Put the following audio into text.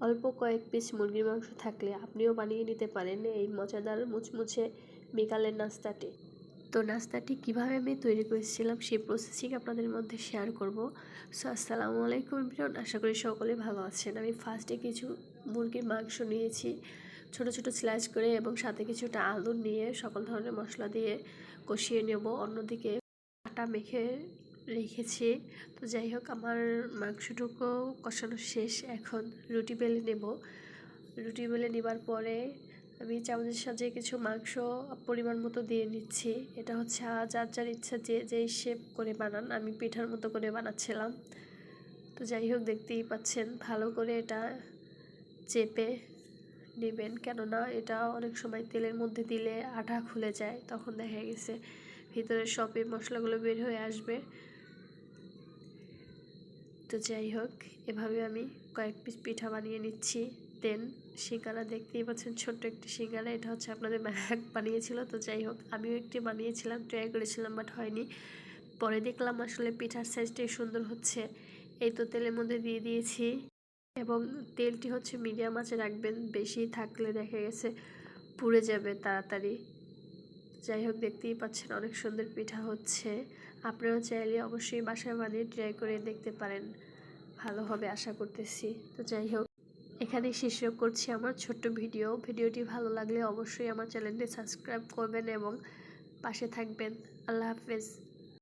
অল্প কয়েক পিস মুরগির মাংস থাকলে আপনিও বানিয়ে নিতে পারেন এই মজাদার মুচমুচে বিকালের নাস্তাটি। তো নাস্তাটি কিভাবে আমি তৈরি করেছিলাম সেই প্রসেসিং আপনাদের মধ্যে শেয়ার করব। সো আসসালামু আলাইকুম এভরিওয়ান, আশা করি সকলে ভালো আছেন। আমি ফার্স্টে কিছু মুরগির মাংস নিয়েছি ছোট ছোট স্লাইস করে, এবং সাথে কিছুটা আলু নিয়ে সকল ধরনের মশলা দিয়ে কষিয়ে নেব। অন্যদিকে আটা মেখে রেখেছি। তো যাই হোক, আমার মাংসটুকু কষানো শেষ। এখন রুটি বেলে নেব। রুটি বেলে নেবার পরে আমি চামচের সাহায্যে কিছু মাংস পরিমাণ মতো দিয়ে নিচ্ছি। এটা হচ্ছে যার যার ইচ্ছা যে যেই শেপ করে বানান, আমি পিঠার মতো করে বানাচ্ছিলাম। তো যাই হোক, দেখতেই পাচ্ছেন ভালো করে এটা চেপে নেবেন, কেননা এটা অনেক সময় তেলের মধ্যে দিলে আঠা খুলে যায়, তখন দেখা গেছে ভিতরে সব এই মশলাগুলো বের হয়ে আসবে। তো যাই হোক, এভাবে আমি কয়েক পিস পিঠা বানিয়ে নিচ্ছি। দেন সিঙ্গারা দেখতেই পাচ্ছেন, ছোট্ট একটি সিঙ্গারা। এটা হচ্ছে আপনাদের ম্যাক বানিয়েছিল। তো যাই হোক, আমিও একটি বানিয়েছিলাম, ট্রাই করেছিলাম, বাট হয়নি। পরে দেখলাম আসলে পিঠার সাইজটাই সুন্দর হচ্ছে। এই তো তেলের মধ্যে দিয়ে দিয়েছি, এবং তেলটি হচ্ছে মিডিয়াম আঁচে রাখবেন, বেশি থাকলে দেখা গেছে পুড়ে যাবে তাড়াতাড়ি। যাই হোক, দেখতেই পাচ্ছেন অনেক সুন্দর পিঠা হচ্ছে। আপনারাও চাইলে অবশ্যই বাসায় বানিয়ে ট্রাই করে দেখতে পারেন, ভালো হবে আশা করতেছি। তো যাই হোক, এখানেই শেষ করছি আমার ছোট্ট ভিডিওটি ভালো লাগলে অবশ্যই আমার চ্যানেলটি সাবস্ক্রাইব করবেন এবং পাশে থাকবেন। আল্লাহ হাফেজ।